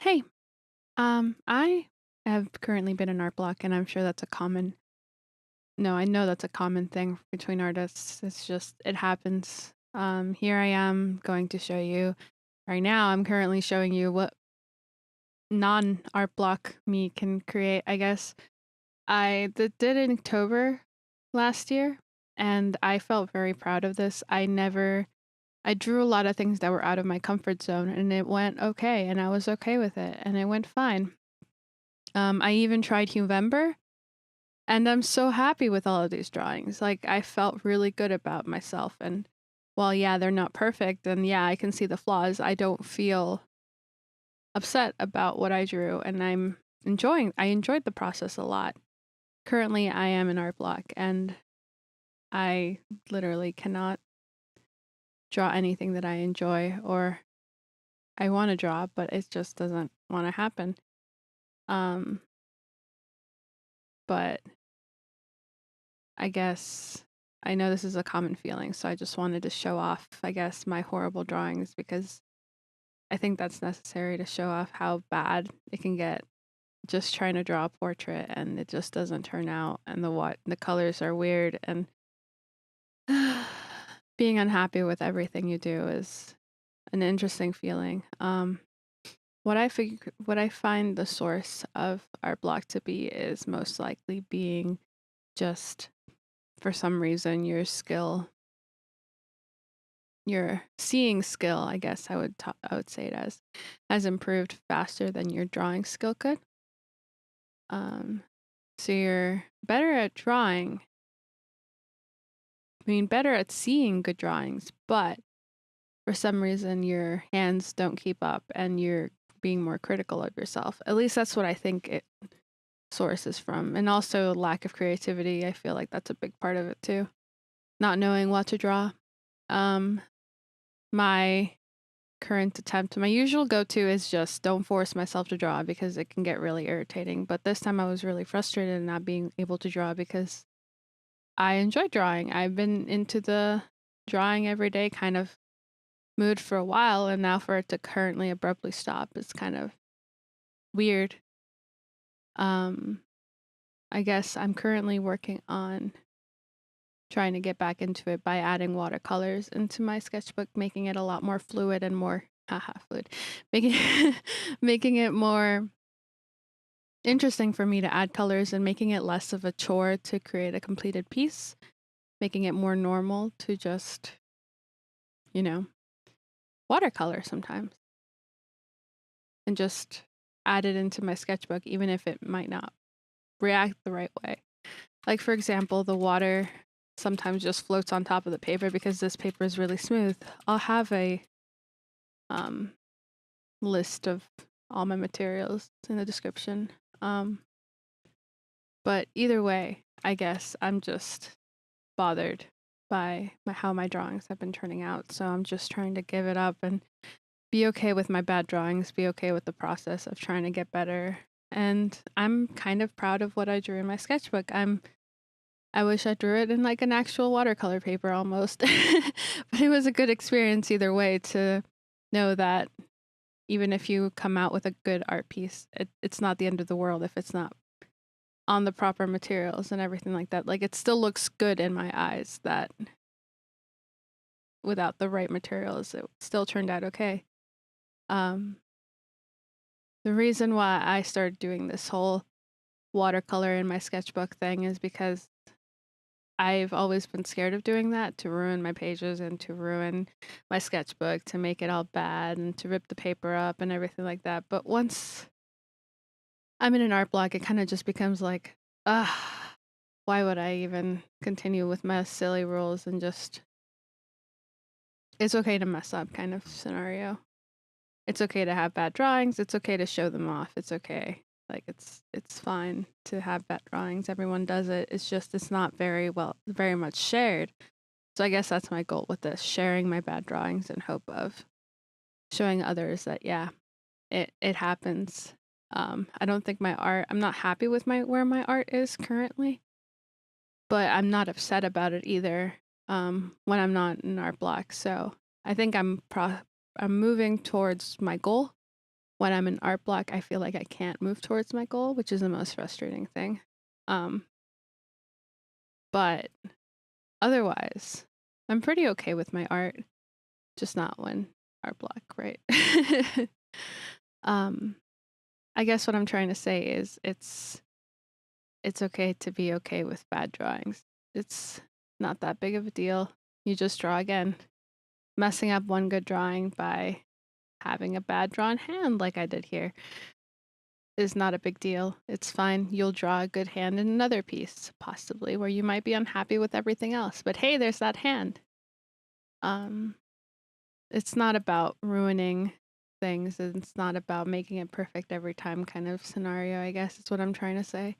Hey, I have currently been an art block, and I'm sure that's a common. No, I know that's a common thing between artists. It's just it happens. Here I am going to show you right now. I'm currently showing you what non-art block me can create. I guess did it in October last year, and I felt very proud of this. I drew a lot of things that were out of my comfort zone, and it went okay, and I was okay with it, and it went fine. I even tried November, and I'm so happy with all of these drawings. Like, I felt really good about myself. And while, yeah, they're not perfect, and yeah, I can see the flaws, I don't feel upset about what I drew. And I enjoyed the process a lot. Currently, I am an art block, and I literally cannot draw anything that I enjoy or I want to draw, but it just doesn't want to happen. Um, but I guess I know this is a common feeling, so I just wanted to show off, I guess, my horrible drawings because I think that's necessary to show off how bad it can get just trying to draw a portrait and it just doesn't turn out and the colors are weird and being unhappy with everything you do is an interesting feeling. What I find the source of art block to be is most likely being just for some reason your seeing skill, I guess I would say it as, has improved faster than your drawing skill could. Um, so you're better at drawing. Better at seeing good drawings, but for some reason your hands don't keep up and you're being more critical of yourself. At least that's what I think it sources from. And also lack of creativity. I feel like that's a big part of it too. Not knowing what to draw. Um, my my usual go-to is just don't force myself to draw because it can get really irritating. But this time I was really frustrated in not being able to draw because I enjoy drawing. I've been into the drawing every day kind of mood for a while, and now for it to currently abruptly stop is kind of weird. Um, I guess I'm currently working on trying to get back into it by adding watercolors into my sketchbook, making it a lot more fluid and more fluid, making making it more interesting for me to add colors and making it less of a chore to create a completed piece, making it more normal to just, you know, watercolor sometimes and just add it into my sketchbook, even if it might not react the right way. Like, for example, the water sometimes just floats on top of the paper because this paper is really smooth. I'll have a um, list of all my materials in the description. But either way, I guess I'm just bothered by how my drawings have been turning out. So I'm just trying to give it up and be okay with my bad drawings, be okay with the process of trying to get better. And I'm kind of proud of what I drew in my sketchbook. I wish I drew it in like an actual watercolor paper almost. But it was a good experience either way to know that even if you come out with a good art piece, it's not the end of the world if it's not on the proper materials and everything like that. Like, it still looks good in my eyes that without the right materials, it still turned out okay. Um, the reason why I started doing this whole watercolor in my sketchbook thing is because I've always been scared of doing that, to ruin my pages and to ruin my sketchbook, to make it all bad and to rip the paper up and everything like that. But once I'm in an art block, it kind of just becomes like, why would I even continue with my silly rules and just, it's okay to mess up kind of scenario. It's okay to have bad drawings. It's okay to show them off. It's okay. Like, it's fine to have bad drawings. Everyone does it. It's just it's not very much shared. So I guess that's my goal with this, sharing my bad drawings in hope of showing others that yeah, it happens. I don't think I'm not happy with where my art is currently, but I'm not upset about it either. When I'm not in art block. So I think I'm moving towards my goal when I'm in art block, I feel like I can't move towards my goal, which is the most frustrating thing. But otherwise, I'm pretty okay with my art, just not when art block, right? I guess what I'm trying to say is it's okay to be okay with bad drawings. It's not that big of a deal. You just draw again. Messing up one good drawing by having a bad drawn hand like I did here is not a big deal. It's fine. You'll draw a good hand in another piece, possibly, where you might be unhappy with everything else. But hey, there's that hand. It's not about ruining things. It's not about making it perfect every time kind of scenario, I guess is what I'm trying to say.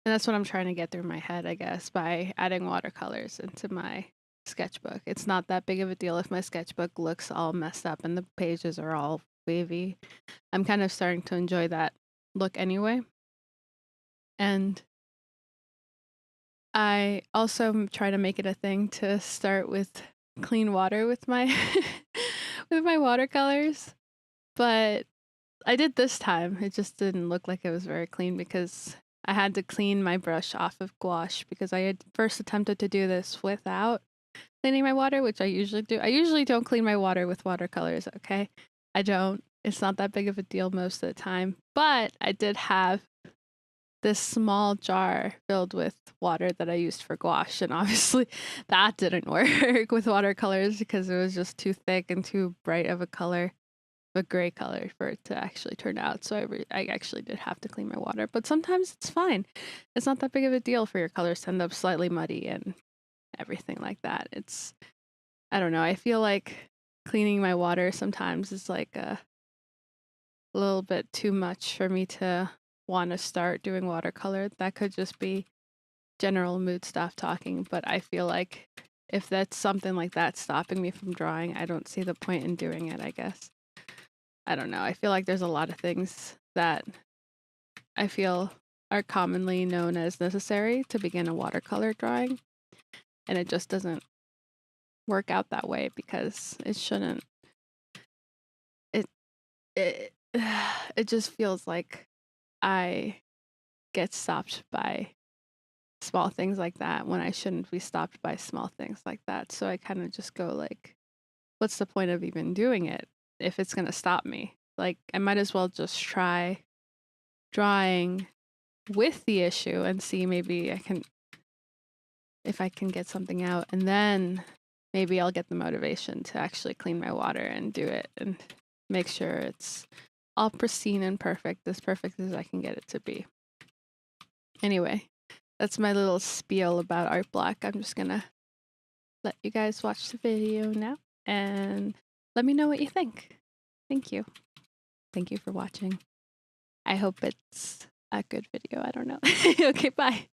And that's what I'm trying to get through my head, I guess, by adding watercolors into my sketchbook. It's not that big of a deal if my sketchbook looks all messed up and the pages are all wavy. I'm kind of starting to enjoy that look anyway. And I also try to make it a thing to start with clean water with my with my watercolors. But I did this time. It just didn't look like it was very clean because I had to clean my brush off of gouache because I had first attempted to do this without cleaning my water, which I usually do. I usually don't clean my water with watercolors, okay? I don't. It's not that big of a deal most of the time. But I did have this small jar filled with water that I used for gouache, and obviously that didn't work with watercolors because it was just too thick and too bright of a color, a gray color for it to actually turn out. So I actually did have to clean my water, but sometimes it's fine. It's not that big of a deal for your colors to end up slightly muddy and everything like that. I don't know. I feel like cleaning my water sometimes is like a little bit too much for me to want to start doing watercolor. That could just be general mood stuff talking, but I feel like if that's something like that stopping me from drawing, I don't see the point in doing it, I guess. I don't know. I feel like there's a lot of things that I feel are commonly known as necessary to begin a watercolor drawing, and it just doesn't work out that way because it shouldn't. It it just feels like I get stopped by small things like that when I shouldn't be stopped by small things like that. So I kind of just go like, what's the point of even doing it if it's going to stop me? Like, I might as well just try drawing with the issue and see maybe if I can get something out, and then maybe I'll get the motivation to actually clean my water and do it and make sure it's all pristine and perfect as I can get it to be. Anyway, that's my little spiel about art block. I'm just gonna let you guys watch the video now and let me know what you think. Thank you. Thank you for watching. I hope it's a good video. I don't know. Okay, bye.